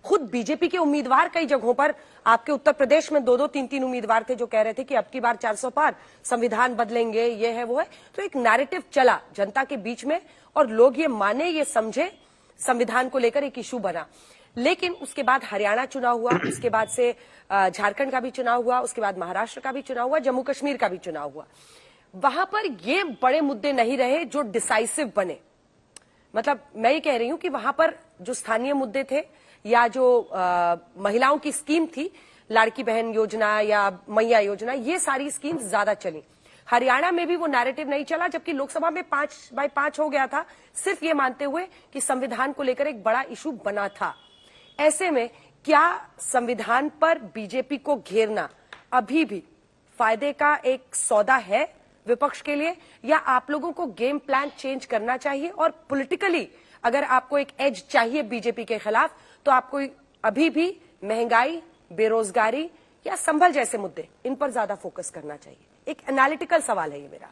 खुद बीजेपी के उम्मीदवार कई जगहों पर, आपके उत्तर प्रदेश में 2-2, 3-3 उम्मीदवार थे जो कह रहे थे कि अब की बार 400 पार, संविधान बदलेंगे, ये है वो है। तो एक नैरेटिव चला जनता के बीच में और लोग ये माने, ये समझे, संविधान को लेकर एक इशू बना। लेकिन उसके बाद हरियाणा चुनाव हुआ, उसके बाद से झारखंड का भी चुनाव हुआ, उसके बाद महाराष्ट्र का भी चुनाव हुआ, जम्मू कश्मीर का भी चुनाव हुआ। वहां पर ये बड़े मुद्दे नहीं रहे जो डिसाइसिव बने। मतलब मैं ये कह रही हूं कि वहां पर जो स्थानीय मुद्दे थे या जो महिलाओं की स्कीम थी, लाड़की बहन योजना या मैया योजना, ये सारी स्कीम ज्यादा चली। हरियाणा में भी वो नैरेटिव नहीं चला, जबकि लोकसभा में 5x5 हो गया था, सिर्फ ये मानते हुए कि संविधान को लेकर एक बड़ा इशू बना था। ऐसे में क्या संविधान पर बीजेपी को घेरना अभी भी फायदे का एक सौदा है विपक्ष के लिए, या आप लोगों को गेम प्लान चेंज करना चाहिए? और पॉलिटिकली अगर आपको एक एज चाहिए बीजेपी के खिलाफ, तो आपको अभी भी महंगाई, बेरोजगारी या संभल जैसे मुद्दे, इन पर ज्यादा फोकस करना चाहिए? एक एनालिटिकल सवाल है ये मेरा।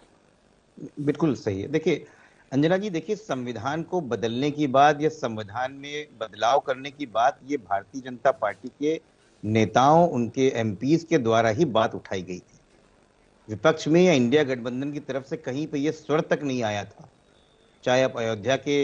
बिल्कुल सही है। देखिए अंजना जी, देखिए संविधान को बदलने की बात या संविधान में बदलाव करने की बात, ये भारतीय जनता पार्टी के नेताओं, उनके एमपीज के द्वारा ही बात उठाई गई थी। विपक्ष में या इंडिया गठबंधन की तरफ से कहीं पे ये स्वर तक नहीं आया था। चाहे आप अयोध्या के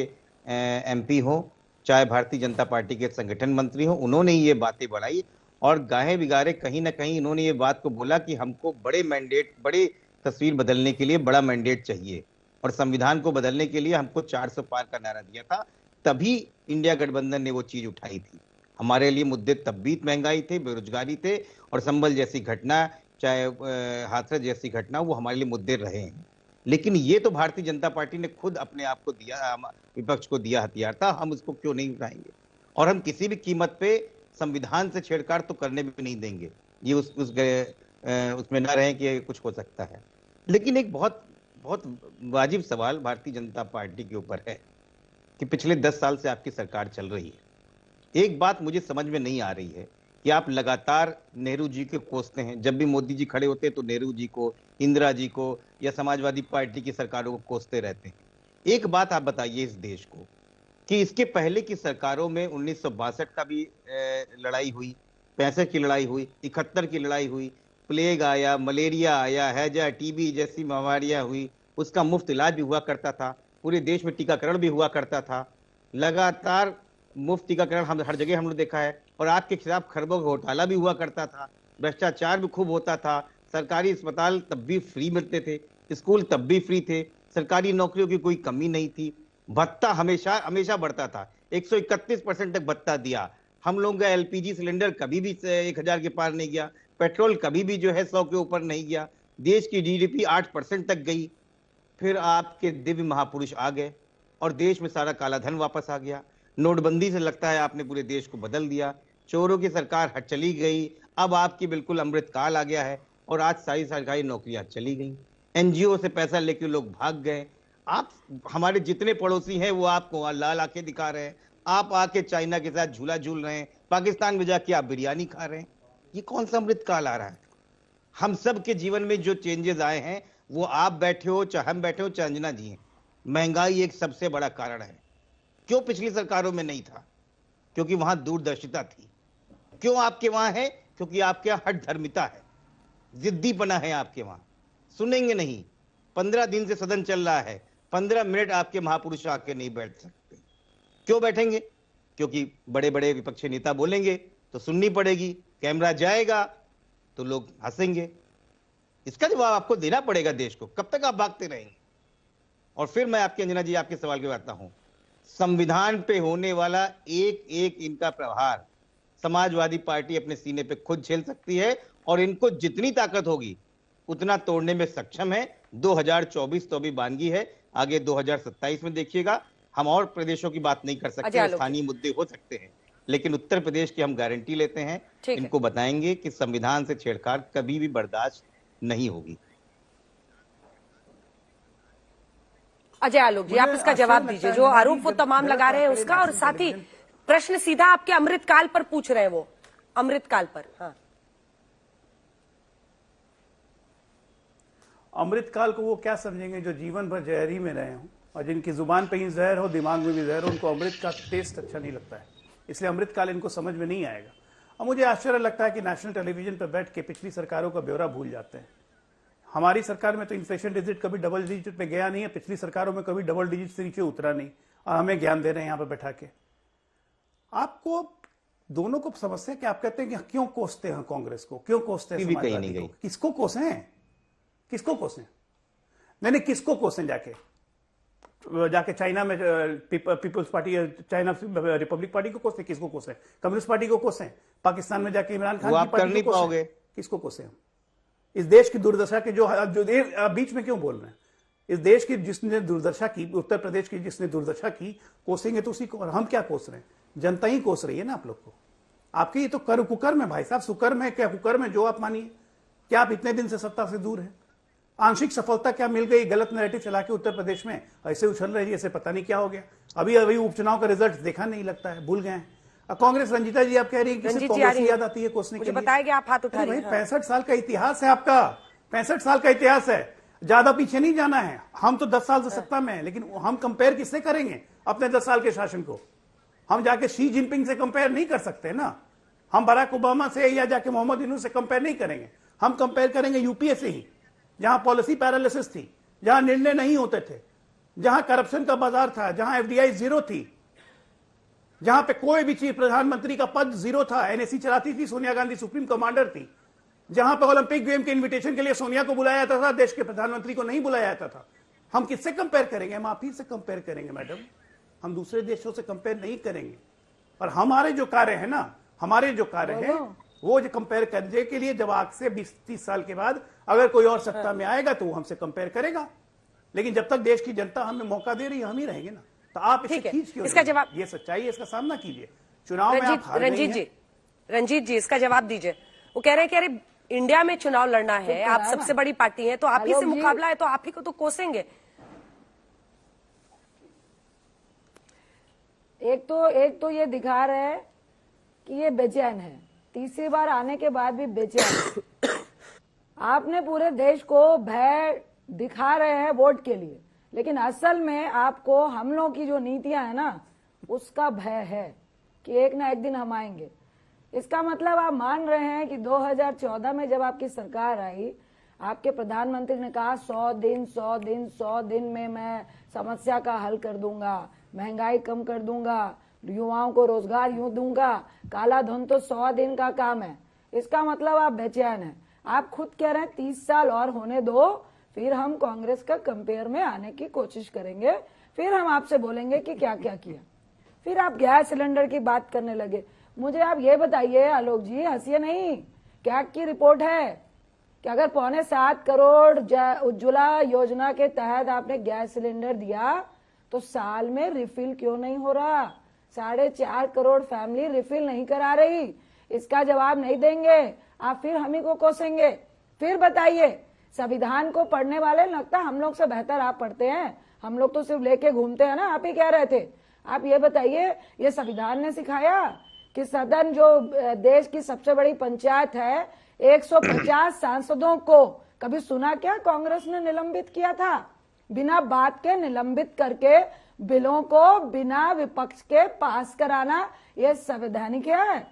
एमपी हो, चाहे भारतीय जनता पार्टी के संगठन मंत्री हो, उन्होंने ये बातें बढ़ाई और गाहे बिगाड़े कहीं ना कहीं इन्होंने ये बात को बोला कि हमको बड़े मैंडेट, बड़े तस्वीर बदलने के लिए बड़ा मैंडेट चाहिए और संविधान को बदलने के लिए हमको 400 पार का नारा दिया था। तभी इंडिया गठबंधन ने वो चीज उठाई थी। हमारे लिए मुद्दे तब भी महंगाई थे, बेरोजगारी थे और संभल जैसी घटना, चाहे हाथरस जैसी घटना, वो हमारे लिए मुद्दे रहे हैं। लेकिन ये तो भारतीय जनता पार्टी ने खुद अपने आप को दिया, विपक्ष को दिया हथियार था, हम उसको क्यों नहीं उठाएंगे? और हम किसी भी कीमत पे संविधान से छेड़छाड़ तो करने भी नहीं देंगे। ये उसमें ना रहे कि कुछ हो सकता है। लेकिन एक बहुत वाजिब सवाल भारतीय जनता पार्टी के ऊपर है कि पिछले 10 साल से आपकी सरकार चल रही है। एक बात मुझे समझ में नहीं आ रही है कि आप लगातार नेहरू जी को कोसते हैं। जब भी मोदी जी खड़े होते हैं तो नेहरू जी को, इंदिरा जी को या समाजवादी पार्टी की सरकारों को कोसते रहते हैं। एक बात आप बताइए इस देश को कि इसके पहले की सरकारों में 1962 का भी लड़ाई हुई, 65 की लड़ाई हुई, 71 की लड़ाई हुई, प्लेग आया, मलेरिया आया, हैजा, टीबी जैसी महामारियां हुई, उसका मुफ्त इलाज भी हुआ करता था। पूरे देश में टीकाकरण भी हुआ करता था, लगातार मुफ्त टीकाकरण हम हर जगह हम लोग देखा है, और आपके खिलाफ खरबों का घोटाला भी हुआ करता था, भ्रष्टाचार भी खूब होता था, सरकारी अस्पताल तब भी फ्री मिलते थे, स्कूल तब भी फ्री थे, सरकारी नौकरियों की कोई कमी नहीं थी, भत्ता हमेशा हमेशा बढ़ता था, 131% तक भत्ता दिया, हम लोगों का एलपीजी सिलेंडर कभी भी 1000 के पार नहीं गया, पेट्रोल कभी भी जो है 100 के ऊपर नहीं गया, देश की जीडीपी 8% तक गई। फिर आपके दिव्य महापुरुष आ गए और देश में सारा काला धन वापस आ गया। नोटबंदी से लगता है आपने पूरे देश को बदल दिया, चोरों की सरकार हट चली गई, अब आपकी बिल्कुल अमृतकाल आ गया है और आज सारी सरकारी नौकरियां चली गई, एनजीओ से पैसा लेके लोग भाग गए। आप हमारे जितने पड़ोसी हैं वो आपको लाल आंखें दिखा रहे हैं, आप आके चाइना के साथ झूला झूल रहे हैं, पाकिस्तान में जाके आप बिरयानी खा रहे हैं। ये कौन सा अमृतकाल आ रहा है? हम सब के जीवन में जो चेंजेस आए हैं वो आप बैठे हो चाहे हम बैठे हो चाहे अंजना जी हैं, महंगाई एक सबसे बड़ा कारण है। क्यों पिछली सरकारों में नहीं था? क्योंकि वहां दूरदर्शिता थी। क्यों आपके वहां है? क्योंकि आपके यहाँ हठ धर्मिता है, जिद्दीपना है आपके वहां, सुनेंगे नहीं। 15 दिन से सदन चल रहा है, 15 मिनट आपके महापुरुष आके नहीं बैठ सकते। क्यों बैठेंगे? क्योंकि बड़े बड़े विपक्षी नेता बोलेंगे तो सुननी पड़ेगी, कैमरा जाएगा तो लोग हंसेंगे। इसका जवाब आपको देना पड़ेगा देश को। कब तक आप भागते रहेंगे? और फिर मैं आपके अंजना जी आपके सवाल के बाद आता हूं, संविधान पे होने वाला एक एक इनका प्रहार समाजवादी पार्टी अपने सीने पे खुद झेल सकती है और इनको जितनी ताकत होगी उतना तोड़ने में सक्षम है। 2024 तो अभी बानगी है, आगे 2027 में देखिएगा। हम और प्रदेशों की बात नहीं कर सकते, स्थानीय मुद्दे हो सकते हैं, लेकिन उत्तर प्रदेश की हम गारंटी लेते हैं, इनको बताएंगे कि संविधान से छेड़छाड़ कभी भी बर्दाश्त नहीं होगी। अजय आलोक जी, आप इसका जवाब दीजिए। जो आरोप वो तमाम लगा रहे हैं उसका, और साथ ही प्रश्न सीधा आपके अमृतकाल पर पूछ रहे हैं, वो अमृतकाल पर। हाँ, अमृतकाल को वो क्या समझेंगे जो जीवन भर जहरी में रहे हों, और जिनकी जुबान पे ही जहर हो, दिमाग में भी जहर हो, उनको अमृत का टेस्ट अच्छा नहीं लगता है, इसलिए अमृतकाल इनको समझ में नहीं आएगा। और मुझे आश्चर्य लगता है कि नेशनल टेलीविजन पर बैठ के पिछली सरकारों का ब्यौरा भूल जाते हैं। हमारी सरकार में तो इन्फ्लेशन डिजिट कभी डबल डिजिट पे गया नहीं है, पिछली सरकारों में कभी डबल डिजिट से नीचे उतरा नहीं, और हमें ज्ञान दे रहे हैं यहाँ पर बैठा के। आपको दोनों को समस्या कि आप कहते हैं कि क्यों कोसते हैं कांग्रेस को, क्यों कोसते हैं समाजवादी को? किसको कोसें? किसको कोसें? नहीं, किसको कोसें? जाके चाइना में people's party, China republic party को कोसें? किसको कोसें? कम्युनिस्ट पार्टी को कोसें? पाकिस्तान में जाके इमरान खान की पार्टी को कोसें? किसको कोसें? इस देश की दुर्दशा के जो बीच में क्यों बोल रहे हैं? इस देश की जिसने दुर्दशा की, उत्तर प्रदेश की जिसने दुर्दशा की, कोसेंगे तो उसी को। हम क्या कोस रहे हैं? जनता ही कोस रही है ना आप लोग को। आपके ये तो कुकर्म है भाई साहब, सुकर्म है क्या कुकर्म है जो आप मानिए? क्या आप इतने दिन से सत्ता से दूर हैं? आंशिक सफलता क्या मिल गई? गलत नैरेटिव चला के उत्तर प्रदेश में ऐसे उछल रही है, ऐसे पता नहीं क्या हो गया। अभी उपचुनाव का रिजल्ट देखा नहीं लगता है, भूल गए हैं। कांग्रेस, रंजीता जी आप कह रही है कि कांग्रेस याद आती है कोसने के लिए। बताएंगे आप हाथ उठा रहे हैं। 65 साल का इतिहास है आपका, 65 साल का इतिहास है, ज्यादा पीछे नहीं जाना है। हम तो 10 साल से सत्ता में है, लेकिन हम कंपेयर किससे करेंगे अपने 10 साल के शासन को? हम जाके शी जिनपिंग से कंपेयर नहीं कर सकते ना, हम बराक ओबामा से या जाके मोहम्मद यूनुस से कंपेयर नहीं करेंगे। हम कंपेयर करेंगे यूपीए से ही, जहां पॉलिसी पैरालिसिस थी, जहां निर्णय नहीं होते थे, जहां करप्शन का बाजार था, जहां एफडीआई जीरो थी, जहां पे कोई भी चीफ प्रधानमंत्री का पद जीरो था, एनएससी चलाती थी, सोनिया गांधी सुप्रीम कमांडर थी, जहां पे ओलंपिक गेम के इन्विटेशन के लिए सोनिया को बुलाया जाता था, देश के प्रधानमंत्री को नहीं बुलाया जाता था। हम किससे कंपेयर करेंगे? हम आप ही से कंपेयर करेंगे मैडम, हम दूसरे देशों से कंपेयर नहीं करेंगे। और हमारे जो कार्य है ना, हमारे जो कार्य है वो जो कंपेयर करने के लिए, जब आज से 20-30 साल के बाद अगर कोई और सत्ता में आएगा तो वो हमसे कंपेयर करेगा, लेकिन जब तक देश की जनता हमें मौका दे रही है हम ही रहेंगे ना। तो आप इसे खींच क्यों? इसका जवाब, ये सच्चाई है, इसका सामना कीजिए। चुनाव में आप हार गई हैं। रंजीत जी इसका जवाब दीजिए। वो कह रहे हैं कि अरे इंडिया में चुनाव लड़ना है, आप सबसे बड़ी पार्टी है, तो आप ही से मुकाबला है, तो आप ही को तो कोसेंगे। एक तो ये दिखा रहे हैं कि ये बेचैन है, तीसरी बार आने के बाद भी बेचैन है। आपने पूरे देश को भय दिखा रहे हैं वोट के लिए, लेकिन असल में आपको हम लोग की जो नीतियां है ना उसका भय है कि एक ना एक दिन हम आएंगे। इसका मतलब आप मान रहे हैं कि 2014 में जब आपकी सरकार आई, आपके प्रधानमंत्री ने कहा 100 दिन में मैं समस्या का हल कर दूंगा, महंगाई कम कर दूंगा, युवाओं को रोजगार यूं दूंगा। काला धन तो 100 दिन का काम है। इसका मतलब आप बेचैन हैं। आप खुद कह रहे हैं 30 साल और होने दो, फिर हम कांग्रेस का कंपेयर में आने की कोशिश करेंगे, फिर हम आपसे बोलेंगे कि क्या क्या किया। फिर आप गैस सिलेंडर की बात करने लगे। मुझे आप ये बताइए आलोक जी, हंसिए नहीं, क्या की रिपोर्ट है कि अगर 7.25 करोड़ उज्ज्वला योजना के तहत आपने गैस सिलेंडर दिया तो साल में रिफिल क्यों नहीं हो रहा? 4.5 करोड़ फैमिली रिफिल नहीं करा रही। इसका जवाब नहीं देंगे आप, फिर हम ही को कोसेंगे। फिर बताइए, संविधान को पढ़ने वाले लगता हम लोग से बेहतर आप पढ़ते हैं, हम लोग तो सिर्फ लेके घूमते हैं ना, आप ही कह रहे थे। आप ये बताइए, ये संविधान ने सिखाया कि सदन जो देश की सबसे बड़ी पंचायत है, 150 सांसदों को कभी सुना क्या कांग्रेस ने निलंबित किया था? बिना बात के निलंबित करके बिलों को बिना विपक्ष के पास कराना, ये संवैधानिक है?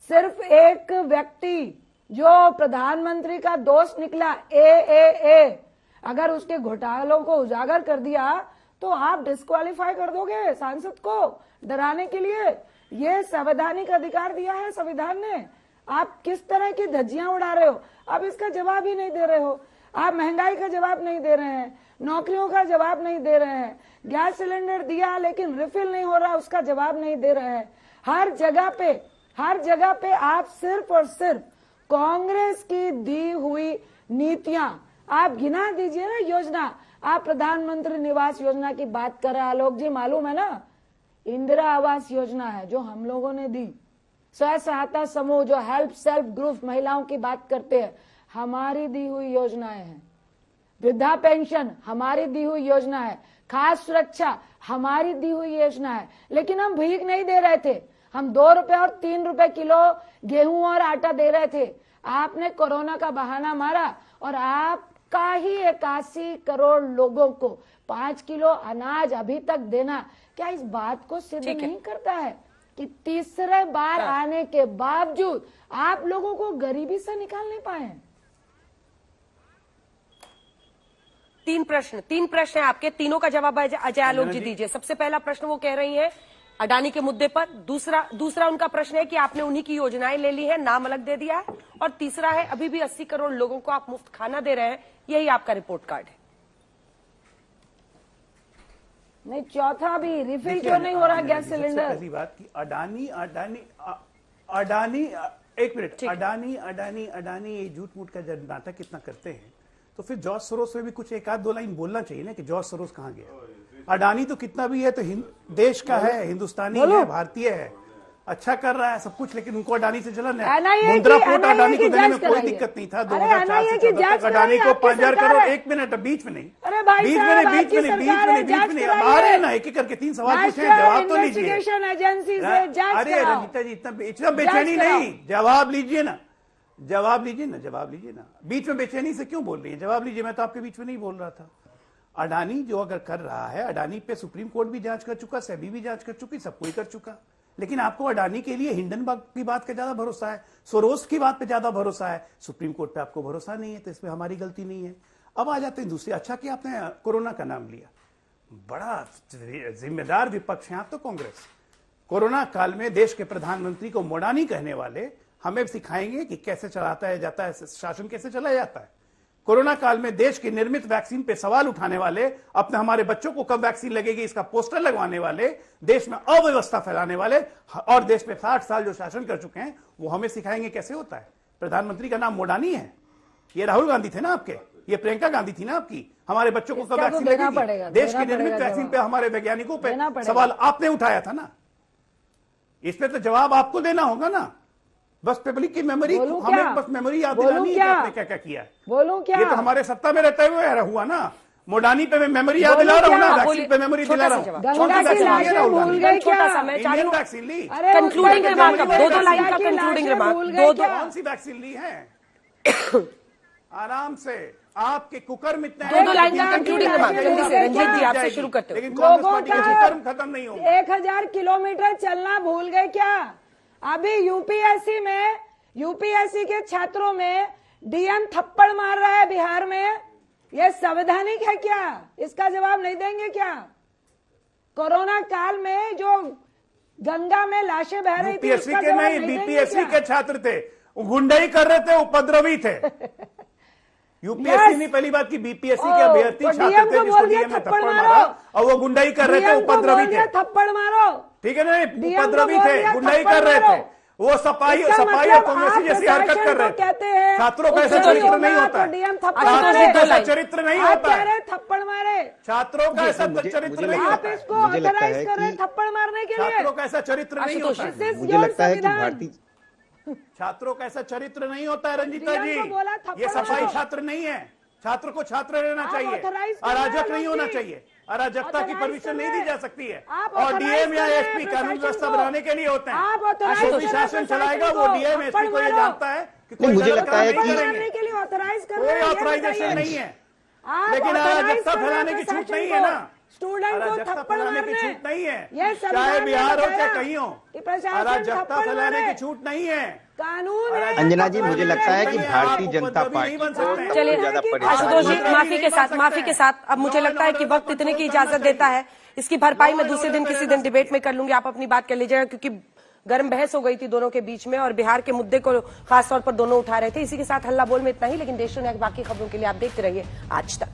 सिर्फ एक व्यक्ति जो प्रधानमंत्री का दोस्त निकला, ए अगर उसके घोटालों को उजागर कर दिया तो आप डिस्क्वालीफाई कर दोगे सांसद को डराने के लिए? ये संवैधानिक अधिकार दिया है संविधान ने। आप किस तरह की धज्जियां उड़ा रहे हो? आप इसका जवाब ही नहीं दे रहे हो। आप महंगाई का जवाब नहीं दे रहे हैं, नौकरियों का जवाब नहीं दे रहे हैं, गैस सिलेंडर दिया लेकिन रिफिल नहीं हो रहा, उसका जवाब नहीं दे रहे हैं। हर जगह पे आप सिर्फ और सिर्फ कांग्रेस की दी हुई नीतियां, आप गिना दीजिए ना योजना। आप प्रधानमंत्री निवास योजना की बात कर रहे हैं आलोक जी, मालूम है ना? इंदिरा आवास योजना है जो हम लोगों ने दी। स्वयं सहायता समूह जो हेल्प सेल्फ ग्रुप महिलाओं की बात करते हैं, हमारी दी हुई योजनाएं हैं। वृद्धा पेंशन हमारी दी हुई योजना है। खास सुरक्षा हमारी दी हुई योजना है। लेकिन हम भीख नहीं दे रहे थे, हम 2 रुपए और 3 रुपए किलो गेहूं और आटा दे रहे थे। आपने कोरोना का बहाना मारा और आपका ही 81 करोड़ लोगों को 5 किलो अनाज अभी तक देना क्या इस बात को सिद्ध नहीं करता है कि तीसरे बार आने के बावजूद आप लोगों को गरीबी से निकाल नहीं पाए हैं? 3 प्रश्न है आपके, तीनों का जवाब अजय आलोक जी दीजिए। सबसे पहला प्रश्न वो कह रही हैं अडानी के मुद्दे पर, दूसरा उनका प्रश्न है कि आपने उन्हीं की योजनाएं ले ली है, नाम अलग दे दिया है, और तीसरा है अभी भी 80 करोड़ लोगों को आप मुफ्त खाना दे रहे हैं, यही आपका रिपोर्ट कार्ड है। नहीं, चौथा भी रिफिल क्यों नहीं हो रहा गैस सिलेंडर? पहली बात की अडानी एक मिनट, अडानी ये झूठ मूठ का जब नाटक इतना करते हैं तो फिर जॉर्ज सोरोस में भी कुछ 1-2 लाइन बोलना चाहिए ना कि जॉर्ज सोरोस कहाँ गया। अडानी तो कितना भी है तो देश का है, हिंदुस्तानी है, भारतीय है, अच्छा कर रहा है सब कुछ, लेकिन उनको अडानी से जलन है। मुंद्रा पोर्ट अडानी को देने में कोई दिक्कत नहीं था। 2004 से 14 तक अडानी को 5000 करोड़, एक मिनट बीच में नहीं, अरे ना एक एक करके 3 सवाल पूछे, जवाब तो लीजिए। अरे रंजीता जी इतना बेचैनी नहीं, जवाब लीजिए ना, बीच में बेचैनी से क्यों बोल रही है? जवाब लीजिए। मैं तो आपके बीच में नहीं बोल रहा था। अडानी जो अगर कर रहा है, अडानी पे सुप्रीम कोर्ट भी जांच कर चुका, सेबी भी जांच कर चुकी, सब कोई कर चुका, लेकिन आपको अडानी के लिए हिंडनबर्ग की बात का ज्यादा भरोसा है, सोरोस की बात पे ज्यादा भरोसा है, सुप्रीम कोर्ट पे आपको भरोसा नहीं है, तो इसमें हमारी गलती नहीं है। अब आ जाते हैं दूसरी। अच्छा कि आपने कोरोना का नाम लिया, बड़ा जिम्मेदार विपक्ष है आप तो कांग्रेस। कोरोना काल में देश के प्रधानमंत्री को मोडानी कहने वाले हमें सिखाएंगे कि कैसे चलाता है जाता है शासन, कैसे चलाया जाता है। कोरोना काल में देश की निर्मित वैक्सीन पे सवाल उठाने वाले, अपने हमारे बच्चों को कब वैक्सीन लगेगी इसका पोस्टर लगवाने वाले, देश में अव्यवस्था फैलाने वाले, और देश में 60 साल जो शासन कर चुके हैं वो हमें सिखाएंगे कैसे होता है। प्रधानमंत्री का नाम मोडानी है। ये राहुल गांधी थे ना आपके, ये प्रियंका गांधी थी ना आपकी। हमारे बच्चों को कब वैक्सीन लगेगी? देश की निर्मित वैक्सीन पे हमारे वैज्ञानिकों पे सवाल आपने उठाया था ना, इसमें तो जवाब आपको देना होगा ना। बस पब्लिक की मेमोरी, हमें बस मेमोरी याद दिलानी है कि आपने क्या क्या किया है। बोलूं क्या? ये तो हमारे सत्ता में रहते हुए हुआ ना। मोडानी पे मैं मेमोरी याद दिला रहा हूँ ना, वैक्सीन पे मेमोरी दिला रहा हूँ। इंडियन वैक्सीन ली, कंक्लूडिंग रिमार्क, 2 लाइन का कंक्लूडिंग रिमार्क, 2 कौन सी वैक्सीन ली है? आराम से, आपके कुकर में इतना 2 लाइन का कंक्लूडिंग रिमार्क, जल्दी से रंजीत जी आपसे शुरू करते हैं। लेकिन कांग्रेस पार्टी का कुकर खत्म नहीं होगा। 1000 किलोमीटर चलना भूल गए क्या? अभी यूपीएससी के छात्रों में डीएम थप्पड़ मार रहा है बिहार में, ये संवैधानिक है क्या? इसका जवाब नहीं देंगे क्या? कोरोना काल में जो गंगा में लाशें बह रही थी, यूपीएससी के नहीं, बीपीएससी के छात्र थे, गुंडाई कर रहे थे, उपद्रवी थे। यूपीएससी नहीं, पहली बात की बीपीएससी के अभ्यर्थी छात्र थे जिसको डीएम ने थप्पड़ मारा और वो गुंडाई कर रहे थे, उपद्रवी थे। थप्पड़ मारो, ठीक है ना, उपद्रवी थे, गुंडाई कर रहे थे, वो सफाई और कांग्रेसी जैसी हरकत कर रहे थे। छात्रों का ऐसा चरित्र नहीं होता, छात्रों का ऐसा चरित्र नहीं होता है, थप्पड़ मारे, छात्रों का ऐसा चरित्र नहीं आप होता है, इसको ऑथराइज कर रहे हैं थप्पड़ मारने के लिए। छात्रों का ऐसा चरित्र नहीं होता है, मुझे लगता है कि भारतीय छात्रों का ऐसा चरित्र नहीं होता है रंजीता जी। डीएम को बोला थप्पड़ ये सफाई मारो। छात्र नहीं है, छात्र को छात्र रहना आप चाहिए, authorize कर रहे हैं अराजक नहीं होना लोग चाहिए, अराजकता की authorize परमिशन कर नहीं रहे दी हैं। जा सकती है। आप और authorize डीएम या कर रहे हैं एसपी कानून प्रशासन व्यवस्था को। बनाने के लिए होते हैं। आप authorize जो कर भी रहे हैं शासन प्रशासन चलाएगा को। वो डीएम एसपी थप्पड़ को ये मारो। जानता है कि नहीं, कोई मुझे गलत लगता काम है नहीं कि- करेंगे, मारने के लिए ऑथराइज कर कोई रहे हैं, ये ऑथराइजेशन बताइए। नहीं है, आप लेकिन authorize अराजकता कर रहे हैं फैलाने की छूट प्रशासन नहीं को। है ना, स्टूडेंट को अराजकता थप्पड़ फैलाने की मारने, छूट नहीं है, ये संविधान चाहे ने बिहार हो बताया चाहे कहीं हो, कि प्रशासन अराजकता थप्पड़ फैलाने मारे। की छूट नहीं है। कानून है, अंजना जी, थप्पड़ मुझे मारे। लगता है कि नहीं, भारतीय आप जनता उपद्रवी नहीं पार्टी बन को सकते हैं। चलिए, ज्यादा आशुतोष जी, परेशानी माफी के साथ अब मुझे लगता है कि वक्त इतने की इजाजत देता है, इसकी भरपाई मैं दूसरे दिन किसी दिन डिबेट में कर लूंगी, आप अपनी बात कर लीजिएगा, क्योंकि गर्म बहस हो गई थी दोनों के बीच में और बिहार के मुद्दे को खासतौर पर दोनों उठा रहे थे। इसी के साथ हल्ला बोल में इतना ही, लेकिन देश दुनिया की बाकी खबरों के लिए आप देखते रहिए आज तक।